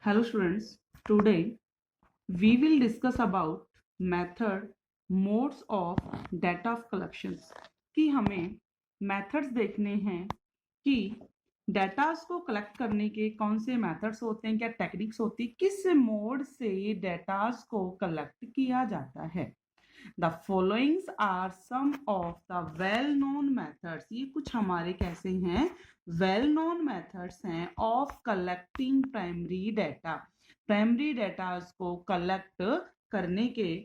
Hello students, today we will discuss about method modes of data of collections कि हमें methods देखने हैं कि डेटास को कलेक्ट करने के कौन से मेथड्स होते हैं, क्या टेक्निक्स होती है, किस मोड से डेटास को कलेक्ट किया जाता है। The followings are some of the well known methods, ये कुछ हमारे कैसे हैं वेल नोन मेथड्स हैं of collecting primary data, primary data को कलेक्ट करने के।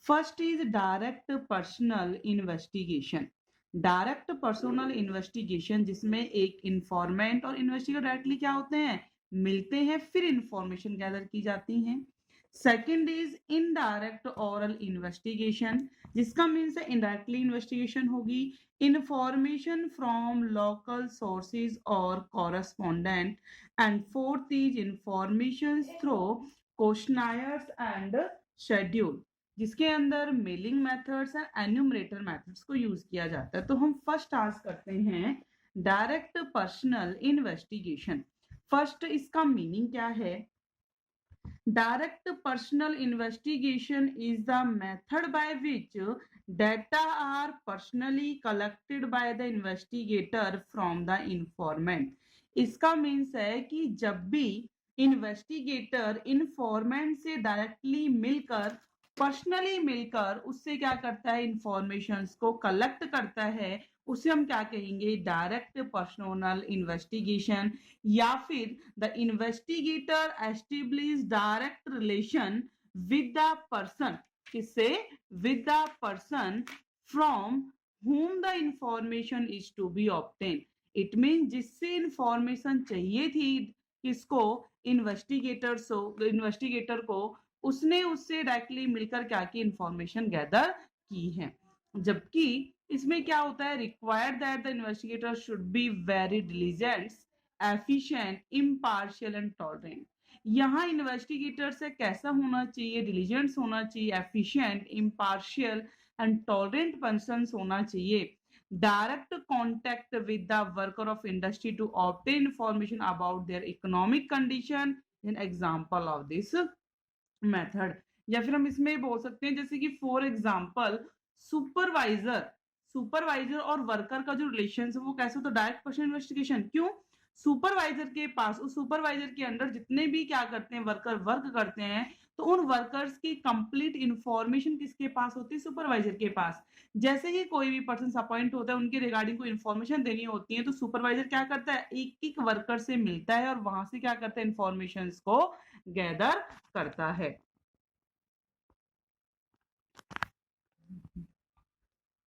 First is direct personal investigation, direct personal investigation जिसमें एक इंफॉर्मेंट और इन्वेस्टिगेटर डायरेक्टली क्या होते हैं, मिलते हैं, फिर इंफॉर्मेशन गैदर की जाती है। Second is indirect oral investigation, जिसका मीन्स है इनडायरेक्टली इन्वेस्टिगेशन होगी, इंफॉर्मेशन फ्रॉम लोकल सोर्सेज और correspondent. And fourth is information through questionnaires and schedule, जिसके अंदर mailing methods and enumerator methods को यूज किया जाता है। तो हम फर्स्ट टास्क करते हैं डायरेक्ट पर्सनल इन्वेस्टिगेशन। फर्स्ट इसका मीनिंग क्या है? Direct personal investigation is the method by which data are personally collected by the investigator from the informant। इसका मीन्स है कि जब भी इन्वेस्टिगेटर इन्फॉर्मेंट से डायरेक्टली मिलकर, पर्सनली मिलकर उससे क्या करता है, इंफॉर्मेशंस को कलेक्ट करता है, उसे हम क्या कहेंगे, डायरेक्ट पर्सनल इन्वेस्टिगेशन। या फिर the investigator establish direct relation with the person, किससे, with the person from whom the information is to be obtained। It mean जिससे इंफॉर्मेशन चाहिए थी किसको, इन्वेस्टिगेटर को, उसने उससे डायरेक्टली मिलकर क्या की, इंफॉर्मेशन गैदर की है। जबकि इसमें क्या होता है, required that the investigator should be very diligent, efficient, impartial and tolerant. यहाँ इन्वेस्टिगेटर से कैसा होना चाहिए, डिलिजेंस होना चाहिए, efficient, impartial and tolerant person होना चाहिए। Direct contact with the worker of industry to obtain information about their economic condition, an example of this method. या फिर हम इसमें बोल सकते हैं जैसे कि फॉर एग्जाम्पल सुपरवाइजर, सुपरवाइजर और वर्कर का जो रिलेशन है वो कैसे होता है, डायरेक्ट पर्सनल इन्वेस्टिगेशन। क्यों? सुपरवाइजर के पास, उस सुपरवाइजर के अंडर जितने भी क्या करते हैं, वर्कर वर्क करते हैं, तो उन वर्कर्स की कंप्लीट इंफॉर्मेशन किसके पास होती है, सुपरवाइजर के पास। जैसे ही कोई भी पर्सन अपॉइंट होता है, उनके रिगार्डिंग कोई इंफॉर्मेशन देनी होती है, तो सुपरवाइजर क्या करता है, एक एक वर्कर से मिलता है और वहां से क्या करता है, इंफॉर्मेशन को गैदर करता है।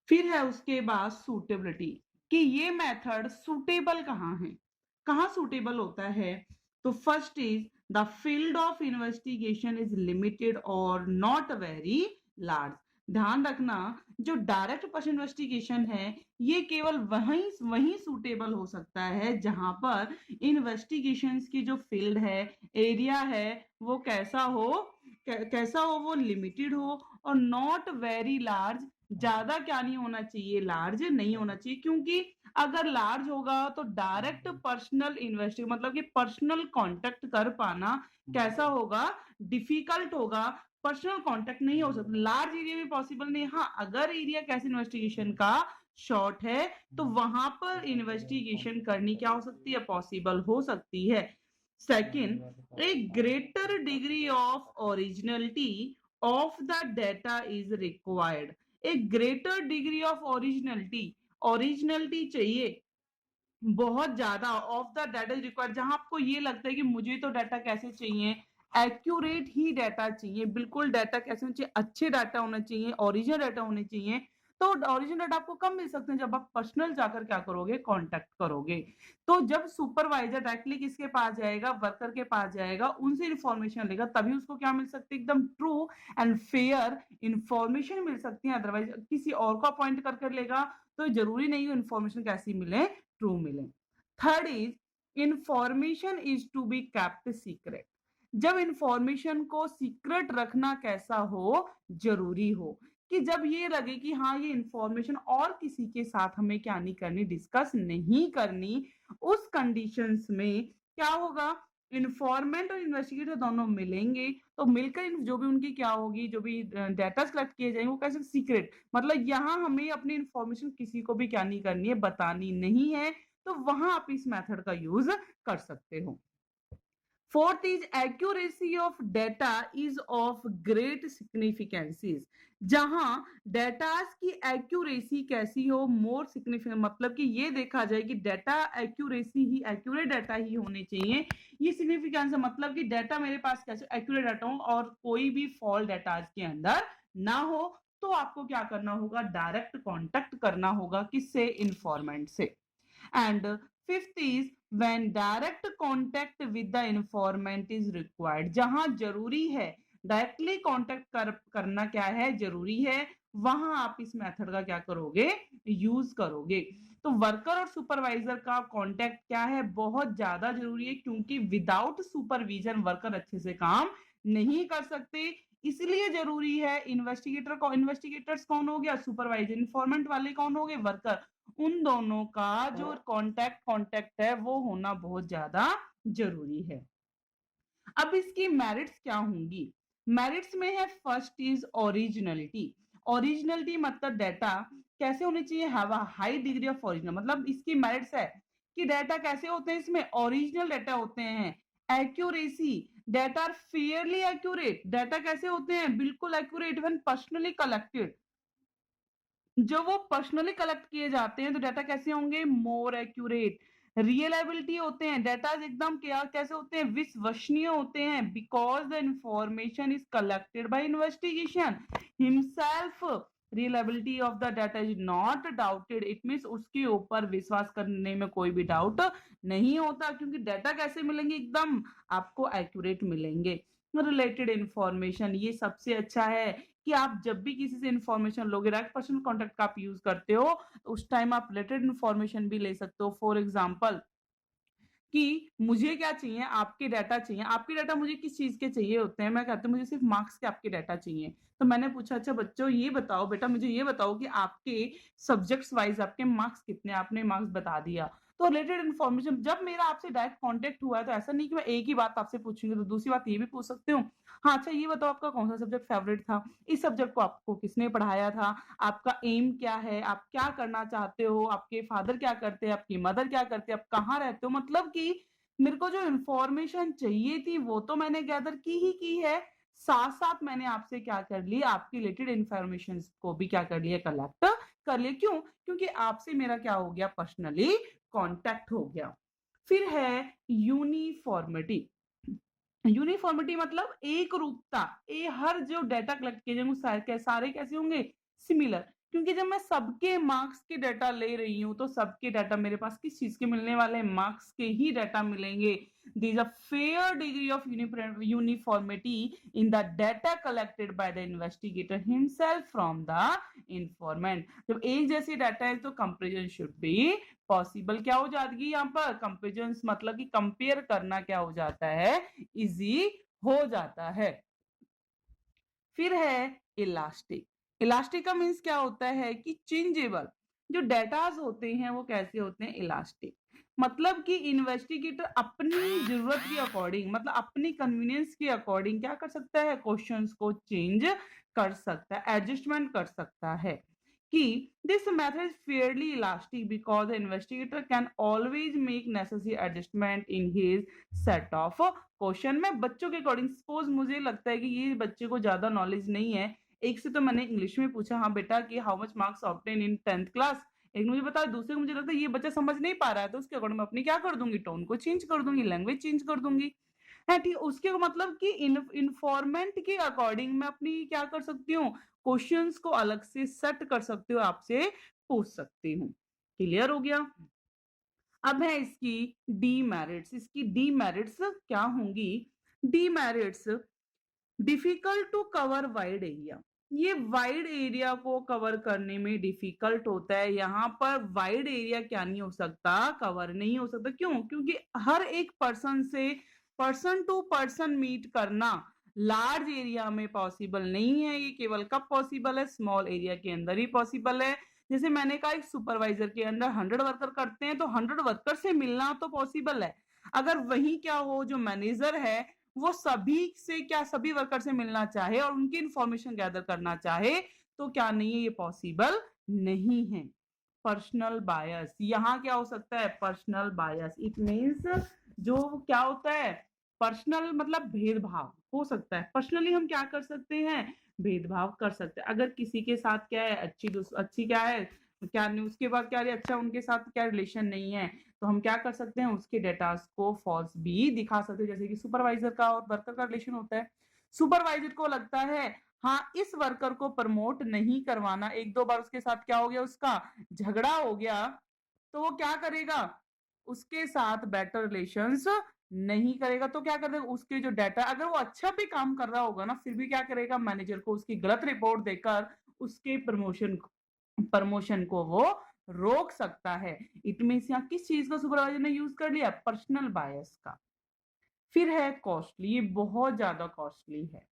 फिर है उसके बाद सूटेबिलिटी, कि ये मेथड सूटेबल कहाँ है, कहाँ सूटेबल होता है। तो first is the field of investigation is limited और नॉट वेरी लार्ज। ध्यान रखना, जो डायरेक्ट पर्सन इन्वेस्टिगेशन है ये केवल वहीं वहीं सूटेबल हो सकता है जहां पर इन्वेस्टिगेशंस की जो फील्ड है, एरिया है, वो कैसा हो, कैसा हो, वो लिमिटेड हो और नॉट वेरी लार्ज, ज्यादा क्या नहीं होना चाहिए, लार्ज नहीं होना चाहिए। क्योंकि अगर लार्ज होगा तो डायरेक्ट पर्सनल इन्वेस्टिगेशन मतलब कि पर्सनल कांटेक्ट कर पाना कैसा होगा, डिफिकल्ट होगा, पर्सनल कांटेक्ट नहीं हो सकता, लार्ज एरिया में पॉसिबल नहीं। हाँ, अगर एरिया कैसे इन्वेस्टिगेशन का शॉर्ट है तो वहां पर इन्वेस्टिगेशन करनी क्या हो सकती है, पॉसिबल हो सकती है। Second, a greater degree of originality of the data is required। एक greater degree of originality, originality चाहिए बहुत ज्यादा, of the data is required, जहां आपको ये लगता है कि मुझे तो डाटा कैसे चाहिए, एक्यूरेट ही डाटा चाहिए, बिल्कुल डाटा कैसे होना चाहिए, अच्छे डाटा होना चाहिए, ओरिजिनल डाटा होने चाहिए। तो ओरिजिनल डाटा आपको कब मिल सकते हैं, जब आप पर्सनल जाकर क्या करोगे, कांटेक्ट करोगे। तो जब सुपरवाइजर डायरेक्टली किसके पास जाएगा, वर्कर के पास जाएगा, उनसे इंफॉर्मेशन लेगा, तभी उसको क्या मिल सकती है, एकदम ट्रू एंड फेयर इंफॉर्मेशन मिल सकती है। अदरवाइज किसी और को अपॉइंट कर लेगा तो जरूरी नहीं इंफॉर्मेशन कैसी मिले, ट्रू मिले। Third is information is to be kept secret. जब इंफॉर्मेशन को सीक्रेट रखना कैसा हो, जरूरी हो, कि जब ये लगे कि हाँ ये इंफॉर्मेशन और किसी के साथ हमें क्या नहीं करनी, डिस्कस नहीं करनी, उस कंडीशंस में क्या होगा, इन्फॉर्मेंट और इन्वेस्टिगेटर दोनों मिलेंगे तो मिलकर जो भी उनकी क्या होगी, जो भी डाटा कलेक्ट किए जाएंगे वो कैसे सीक्रेट, मतलब यहाँ हमें अपनी इन्फॉर्मेशन किसी को भी क्या नहीं करनी है, बतानी नहीं है, तो वहां आप इस मेथड का यूज कर सकते हो। Fourth is accuracy of data is of great significance. जहां डेटास की एक्यूरेसी कैसी हो, मोर सिग्निफिकेंट, मतलब कि ये देखा जाए कि डेटा एक्यूरेसी ही, एक्यूरेट डाटा ही होने चाहिए। ये सिग्निफिकेंस है मतलब कि डाटा मेरे पास कैसे एक्यूरेट डाटा हो और कोई भी फॉल्ट डाटा के अंदर ना हो। तो आपको क्या करना होगा, डायरेक्ट कॉन्टेक्ट करना होगा किससे, इन्फॉर्मेंट से। And fifth is when direct contact with the informant is required, जहां जरूरी है डायरेक्टली कांटेक्ट करना क्या है, जरूरी है, वहां आप इस मेथड का क्या करोगे, यूज करोगे। तो वर्कर और सुपरवाइजर का कांटेक्ट क्या है, बहुत ज्यादा जरूरी है, क्योंकि विदाउट सुपरविजन वर्कर अच्छे से काम नहीं कर सकते, इसलिए जरूरी है। इन्वेस्टिगेटर्स कौन हो गया, सुपरवाइजर, इन्फॉर्मेंट वाले कौन हो गए, वर्कर, उन दोनों का जो कांटेक्ट है वो होना बहुत ज्यादा जरूरी है। अब इसकी मेरिट्स क्या होंगी, मेरिट्स में है फर्स्ट इज ओरिजिनलिटी। ओरिजिनलिटी मतलब डाटा कैसे होने चाहिए, have a high degree of original, मतलब इसकी मेरिट्स है कि डाटा कैसे होते हैं, इसमें ओरिजिनल डाटा होते हैं। Accuracy, data are fairly accurate, data कैसे होते हैं, बिल्कुल एक्यूरेट व्हेन पर्सनली कलेक्टेड, जो वो पर्सनली कलेक्ट किए जाते हैं तो डाटा कैसे होंगे, मोर एक्यूरेट। रियलाबिलिटी होते हैं, डाटा एकदम क्या कैसे होते हैं, विश्वसनीय होते हैं, because the information is collected by investigation himself. Reliability of the data is not doubted, it means उसके ऊपर विश्वास करने में कोई भी डाउट नहीं होता, क्योंकि डाटा कैसे मिलेंगे, एकदम आपको एक्यूरेट मिलेंगे। रिलेटेड इंफॉर्मेशन, ये सबसे अच्छा है कि आप जब भी किसी से इंफॉर्मेशन लोगे, डायरेक्ट पर्सनल कांटेक्ट का आप यूज करते हो, तो उस टाइम आप रिलेटेड इंफॉर्मेशन भी ले सकते हो। फॉर एग्जांपल कि मुझे क्या चाहिए, आपके डाटा चाहिए, आपके डाटा मुझे किस चीज के चाहिए होते हैं, मैं कहती हूँ मुझे सिर्फ मार्क्स के आपके डाटा चाहिए, तो मैंने पूछा अच्छा बच्चों ये बताओ, बेटा मुझे ये बताओ कि आपके सब्जेक्ट्स वाइज आपके मार्क्स कितने, आपने मार्क्स बता दिया। तो रिलेटेड इन्फॉर्मेशन, जब मेरा आपसे डायरेक्ट कांटेक्ट हुआ है तो ऐसा नहीं कि मैं एक ही बात आपसे पूछूंगी, तो दूसरी बात ये भी पूछ सकती हूँ, हाँ अच्छा ये बताओ आपका कौन सा सब्जेक्ट फेवरेट था, इस सब्जेक्ट को आपको किसने पढ़ाया था, आपका एम क्या है, आप क्या करना चाहते हो, आपके फादर क्या करते हैं, आपकी मदर क्या करते हैं, आप कहाँ रहते हो, मतलब कि मेरे को जो इंफॉर्मेशन चाहिए थी वो तो मैंने गैदर की है, साथ साथ मैंने आपसे क्या कर लिया, आपकी रिलेटेड इंफॉर्मेशन को भी क्या कर लिया, कलेक्ट कर लिया। क्यों, क्योंकि आपसे मेरा क्या हो गया, पर्सनली कांटेक्ट हो गया। फिर है यूनिफॉर्मिटी। यूनिफॉर्मिटी मतलब एक रूपता, ये हर जो डाटा कलेक्ट किए जाएंगे सारे कैसे होंगे, सिमिलर, क्योंकि जब मैं सबके मार्क्स के डाटा ले रही हूँ तो सबके डाटा मेरे पास किस चीज के मिलने वाले हैं, मार्क्स के ही डाटा मिलेंगे। There is a fair degree of uniformity in the data collected by the investigator himself from the informant. जब एक जैसी डाटा है तो कंपेरिजन शुड बी पॉसिबल, क्या हो जाती है यहाँ पर, कंपेरिजन मतलब कि कंपेयर करना क्या हो जाता है, इजी हो जाता है। फिर है इलास्टिक। इलास्टिक का मीन्स क्या होता है कि चेंजेबल, जो डेटाज होते हैं वो कैसे होते हैं, इलास्टिक, मतलब कि इन्वेस्टिगेटर अपनी जरूरत के अकॉर्डिंग, मतलब अपनी कन्वीनियंस के अकॉर्डिंग क्या कर सकता है, क्वेश्चंस को चेंज कर सकता है, एडजस्टमेंट कर सकता है। कि this method is fairly elastic because the investigator can always make necessary adjustment in his set of question. में बच्चों के अकॉर्डिंग, सपोज मुझे लगता है कि ये बच्चे को ज्यादा नॉलेज नहीं है, एक से तो मैंने इंग्लिश में पूछा, हाँ बेटा कि how much marks obtain in 10th class, एक मुझे बता, दूसरे को मुझे लगता है ये बच्चा समझ नहीं पा रहा है, तो उसके अकॉर्डिंग मैं अपनी क्या कर दूंगी, टोन को चेंज कर दूंगी, लैंग्वेज चेंज कर दूंगी, है ठीक। उसके मतलब कि इन्फॉर्मेंट के अकॉर्डिंग मैं अपनी क्या कर सकती हूँ, क्वेश्चंस को अलग से सेट कर सकती हूँ, आपसे पूछ सकती हूँ। क्लियर हो गया। अब है इसकी डीमेरिट्स। इसकी डीमेरिट्स क्या होंगी, demerits, difficult to cover wide area, ये वाइड एरिया को कवर करने में डिफिकल्ट होता है। यहाँ पर वाइड एरिया क्या नहीं हो सकता, कवर नहीं हो सकता, क्यों, क्योंकि हर एक पर्सन से पर्सन टू पर्सन मीट करना लार्ज एरिया में पॉसिबल नहीं है। ये केवल कब पॉसिबल है, स्मॉल एरिया के अंदर ही पॉसिबल है। जैसे मैंने कहा एक सुपरवाइजर के अंदर 100 वर्कर करते हैं तो 100 वर्कर से मिलना तो पॉसिबल है, अगर वही क्या हो जो मैनेजर है वो सभी वर्कर से मिलना चाहे और उनकी इंफॉर्मेशन गैदर करना चाहे तो क्या नहीं है, ये पॉसिबल नहीं है। पर्सनल बायस, यहाँ क्या हो सकता है, पर्सनल बायस, इट मीन्स जो क्या होता है, पर्सनल मतलब भेदभाव हो सकता है। पर्सनली हम क्या कर सकते हैं, भेदभाव कर सकते हैं। अगर किसी के साथ क्या है अच्छी क्या है, क्या नहीं, उसके बाद क्या है अच्छा उनके साथ क्या रिलेशन नहीं है, तो हम क्या कर सकते हैं, उसके डेटा को फॉल्स भी दिखा सकते हैं। जैसे कि सुपरवाइजर का और वर्कर का रिलेशन होता है। सुपरवाइजर को लगता है हाँ इस वर्कर को प्रमोट नहीं करवाना, एक दो बार उसके साथ क्या हो गया, उसका झगड़ा हो गया, तो वो क्या करेगा, उसके साथ बेटर रिलेशंस नहीं करेगा। तो क्या करेगा, उसके जो डाटा, अगर वो अच्छा भी काम कर रहा होगा ना, फिर भी क्या करेगा, मैनेजर को उसकी गलत रिपोर्ट देकर उसके प्रमोशन को वो रोक सकता है। इट मीन्स यहाँ किस चीज का सुपरवाइजर ने यूज कर लिया, पर्सनल बायस का। फिर है कॉस्टली, ये बहुत ज्यादा कॉस्टली है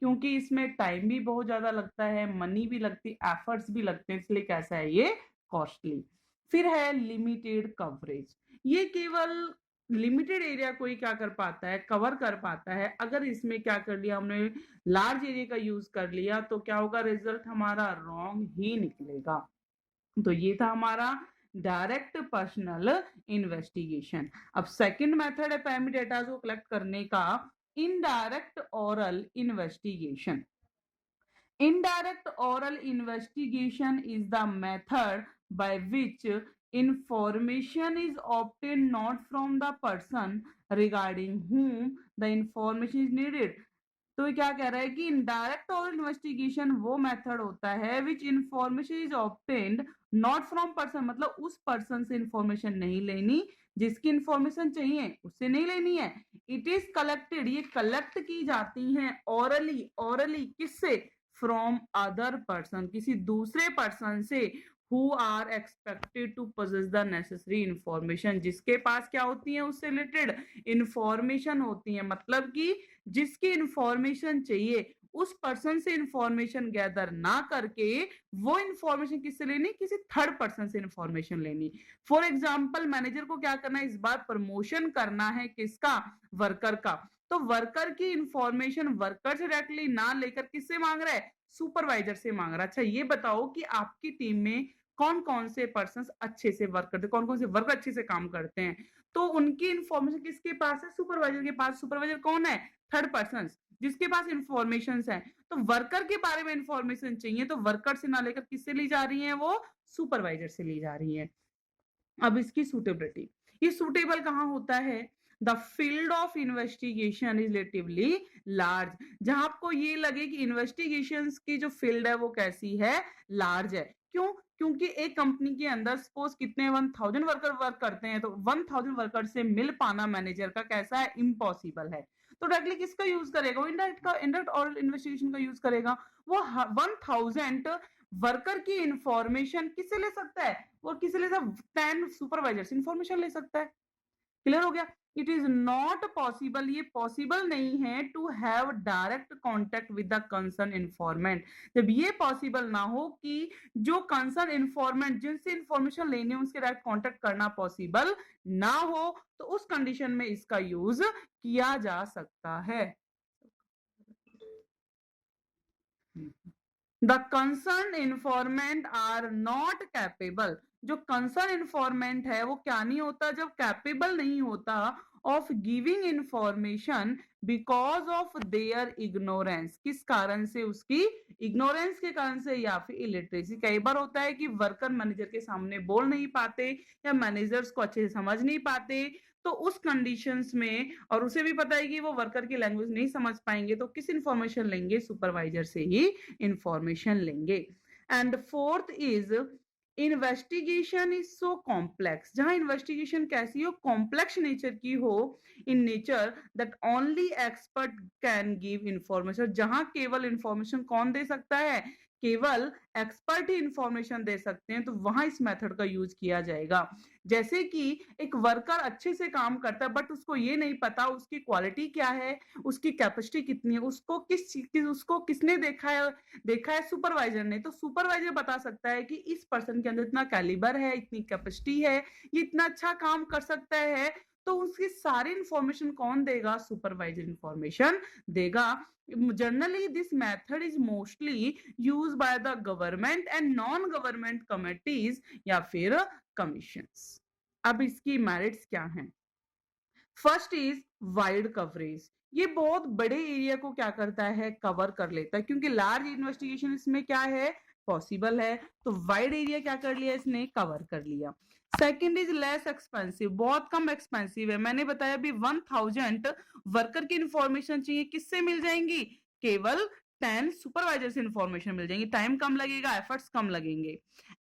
क्योंकि इसमें टाइम भी बहुत ज्यादा लगता है, मनी भी लगती है, एफर्ट्स भी लगते हैं, इसलिए कैसा है ये, कॉस्टली। फिर है लिमिटेड कवरेज, ये केवल लिमिटेड एरिया को ही क्या कर पाता है, कवर कर पाता है। अगर इसमें क्या कर लिया हमने, लार्ज एरिया का यूज कर लिया, तो क्या होगा, रिजल्ट हमारा रॉन्ग ही निकलेगा। तो ये था हमारा डायरेक्ट पर्सनल इन्वेस्टिगेशन। अब सेकंड मेथड है पैरामी डेटा को कलेक्ट करने का, indirect oral investigation. Indirect oral investigation is the method by which information is obtained not from the person regarding whom the information is needed. तो ये क्या कह रहा है कि इनडायरेक्ट ओरल इन्वेस्टिगेशन वो मेथड होता है which information is obtained not from person, मतलब उस पर्सन से इंफॉर्मेशन नहीं लेनी जिसकी इंफॉर्मेशन चाहिए, उससे नहीं लेनी है। इट इज कलेक्टेड, ये कलेक्ट की जाती हैं ओरली, ओरली किससे, फ्रॉम अदर पर्सन, किसी दूसरे पर्सन से, who are expected to possess the necessary information, जिसके पास क्या होती है, उससे रिलेटेड इंफॉर्मेशन होती है। मतलब कि जिसकी इंफॉर्मेशन चाहिए उस पर्सन से इंफॉर्मेशन गैदर ना करके वो इंफॉर्मेशन किससे लेनी, किसी थर्ड पर्सन से इंफॉर्मेशन लेनी। फॉर एग्जाम्पल मैनेजर को क्या करना है, इस बार प्रमोशन करना है किसका, वर्कर का, तो वर्कर की इंफॉर्मेशन वर्कर से डायरेक्टली ना लेकर किससे मांग रहा है, सुपरवाइजर से मांग रहा है। अच्छा ये बताओ कि आपकी टीम में कौन कौन से पर्सन अच्छे से वर्क करते हैं, कौन कौन से वर्कर अच्छे से काम करते हैं, तो उनकी इंफॉर्मेशन किसके पास है, सुपरवाइजर के पास। सुपरवाइजर कौन है, थर्ड पर्सन जिसके पास इंफॉर्मेशन है। तो वर्कर के बारे में इंफॉर्मेशन चाहिए तो वर्कर से ना लेकर किससे ली जा रही है, वो सुपरवाइजर से ली जा रही है। अब इसकी सूटेबिलिटी, ये सूटेबल कहाँ होता है, the field of investigation is relatively large, जहां आपको ये लगे कि इन्वेस्टिगेशन की जो फील्ड है वो कैसी है, लार्ज है। क्यों, क्योंकि एक कंपनी के अंदर सपोज कितने 1000 वर्कर वर्क करते हैं, तो 1000 वर्कर से मिल पाना मैनेजर का कैसा है, इम्पॉसिबल है। तो डायरेक्टली किसका यूज करेगा, वो इनडायरेक्ट और इन्वेस्टिगेशन का यूज करेगा। वो 1000 वर्कर की इंफॉर्मेशन किससे ले सकता है, वो किसी ले 10 सुपरवाइजर से इंफॉर्मेशन ले सकता है। क्लियर हो गया। इट इज नॉट पॉसिबल, ये पॉसिबल नहीं है to have direct contact with the concern informant, जब ये पॉसिबल ना हो कि जो कंसर्न इन्फॉर्मेंट जिनसे इंफॉर्मेशन लेनी है उसके डायरेक्ट कॉन्टेक्ट करना पॉसिबल ना हो, तो उस कंडीशन में इसका यूज किया जा सकता है। The concern informant are not capable, जो कंसर्न इन्फॉर्मेंट है वो क्या नहीं होता, जब कैपेबल नहीं होता of giving information because of their ignorance, किस कारण से, उसकी इग्नोरेंस के कारण से या फिर इलिटरेसी। कई बार होता है कि वर्कर मैनेजर के सामने बोल नहीं पाते या मैनेजर्स को अच्छे से समझ नहीं पाते, तो उस कंडीशंस में, और उसे भी पता है कि वो वर्कर की लैंग्वेज नहीं समझ पाएंगे, तो किस इंफॉर्मेशन लेंगे, सुपरवाइजर से ही इंफॉर्मेशन लेंगे। And fourth is investigation is so complex, जहां इन्वेस्टिगेशन कैसी हो, कॉम्प्लेक्स नेचर की हो, in nature that only expert can give information, जहां केवल इंफॉर्मेशन कौन दे सकता है, केवल एक्सपर्ट ही इंफॉर्मेशन दे सकते हैं, तो वहां इस मेथड का यूज किया जाएगा। जैसे कि एक वर्कर अच्छे से काम करता है बट उसको ये नहीं पता उसकी क्वालिटी क्या है, उसकी कैपेसिटी कितनी है, उसको किसने देखा है सुपरवाइजर ने, तो सुपरवाइजर बता सकता है कि इस पर्सन के अंदर इतना कैलिबर है, इतनी कैपेसिटी है, ये इतना अच्छा काम कर सकता है, तो उसकी सारी इंफॉर्मेशन कौन देगा? सुपरवाइजर इंफॉर्मेशन देगा। Generally this method is mostly used by the government and non government committees या फिर कमीशंस। अब इसकी मेरिट्स क्या हैं? First is wide coverage. ये बहुत बड़े एरिया को क्या करता है? कवर कर लेता है, क्योंकि लार्ज इन्वेस्टिगेशन इसमें क्या है? पॉसिबल है। तो वाइड एरिया क्या कर लिया इसने? कवर कर लिया। सेकंड इज लेस एक्सपेंसिव, बहुत कम एक्सपेंसिव है। मैंने बताया अभी 1000 वर्कर की इंफॉर्मेशन चाहिए, किससे मिल जाएंगी? केवल 10 सुपरवाइजर से इंफॉर्मेशन मिल जाएंगी। टाइम कम लगेगा, एफर्ट्स कम लगेंगे।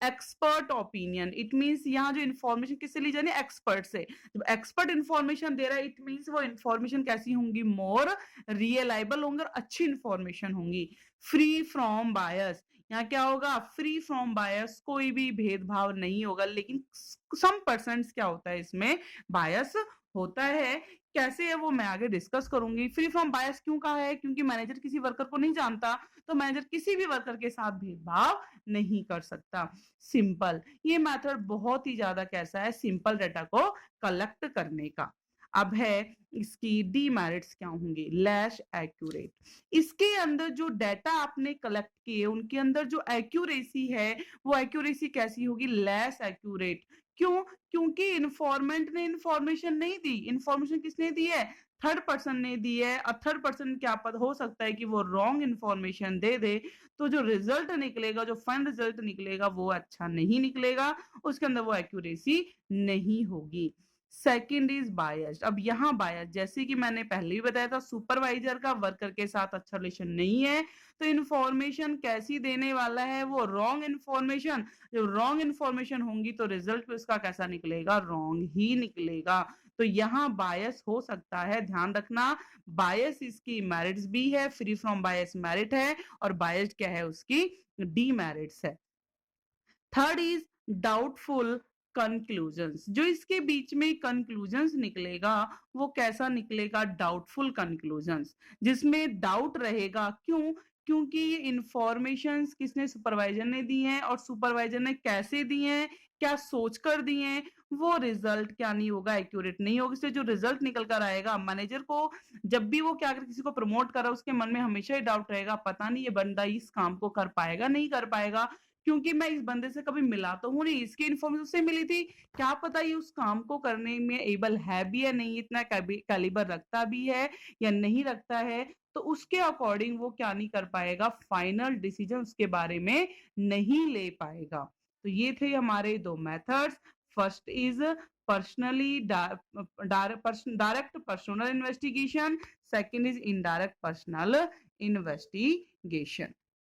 एक्सपर्ट ओपिनियन, इट मींस यहाँ जो इंफॉर्मेशन किससे ली जानी है? एक्सपर्ट से। जब एक्सपर्ट इंफॉर्मेशन दे रहा है, इट मींस वो इंफॉर्मेशन कैसी होंगी? मोर रियलाइबल होंगे और अच्छी इंफॉर्मेशन होंगी। फ्री फ्रॉम बायस, यहाँ क्या होगा? फ्री फ्रॉम बायस, कोई भी भेदभाव नहीं होगा। लेकिन सम परसेंट्स क्या होता है इसमें? बायस होता है। कैसे है वो मैं आगे डिस्कस करूंगी। फ्री फ्रॉम बायस क्यों कहा है? क्योंकि मैनेजर किसी वर्कर को नहीं जानता, तो मैनेजर किसी भी वर्कर के साथ भेदभाव नहीं कर सकता। सिंपल, ये मेथड बहुत ही ज्यादा कैसा है? सिंपल डाटा को कलेक्ट करने का। अब है इसकी डीमेरिट्स क्या होंगे? Less accurate. इसके अंदर जो डाटा आपने कलेक्ट किए उनके अंदर जो एक्यूरेसी है, वो एक्यूरेसी कैसी होगी? Less accurate. क्यों? क्योंकि इन्फॉर्मेंट ने इंफॉर्मेशन नहीं दी। इंफॉर्मेशन किसने दी है? थर्ड पर्सन ने दी है। और थर्ड पर्सन क्या पता, हो सकता है कि वो रॉन्ग इंफॉर्मेशन दे दे, तो जो रिजल्ट निकलेगा, जो फाइनल रिजल्ट निकलेगा, वो अच्छा नहीं निकलेगा, उसके अंदर वो एक्यूरेसी नहीं होगी। Second is biased. अब यहाँ बायस, जैसे कि मैंने पहले भी बताया था, सुपरवाइजर का वर्कर के साथ अच्छा रिलेशन नहीं है, तो इंफॉर्मेशन कैसी देने वाला है? वो रॉन्ग इंफॉर्मेशन। जब रॉन्ग इंफॉर्मेशन होंगी तो रिजल्ट भी उसका कैसा निकलेगा? रॉन्ग ही निकलेगा। तो यहाँ बायस हो सकता है, ध्यान रखना। बायस इसकी मेरिट्स भी है, फ्री फ्रॉम बायस मेरिट है, और बायस्ड क्या है? उसकी डीमेरिट्स है। Third is doubtful conclusions. जो इसके बीच में कंक्लूजन्स निकलेगा, वो कैसा निकलेगा? डाउटफुल कंक्लूजन्स, जिसमें डाउट रहेगा। क्यों? क्योंकि ये इंफॉर्मेशंस किसने? सुपरवाइजर ने दी हैं, और सुपरवाइजर ने कैसे दी हैं? क्या सोचकर दी हैं? वो रिजल्ट क्या नहीं होगा? एक्यूरेट नहीं होगा। इससे जो रिजल्ट निकल कर आएगा, मैनेजर को जब भी वो क्या अगर किसी को प्रमोट कर रहा है, उसके मन में हमेशा ही डाउट रहेगा, पता नहीं ये बंदा इस काम को कर पाएगा, नहीं कर पाएगा, क्योंकि मैं इस बंदे से कभी मिला तो हूँ नहीं, इसकी इन्फॉर्मेशन उससे मिली थी, क्या पता ये उस काम को करने में एबल है भी या नहीं, इतना कैलिबर रखता भी है या नहीं रखता है, तो उसके अकॉर्डिंग वो क्या नहीं कर पाएगा? फाइनल डिसीजन उसके बारे में नहीं ले पाएगा। तो ये थे हमारे दो methods. First is personally direct personal investigation, second is indirect personal investigation.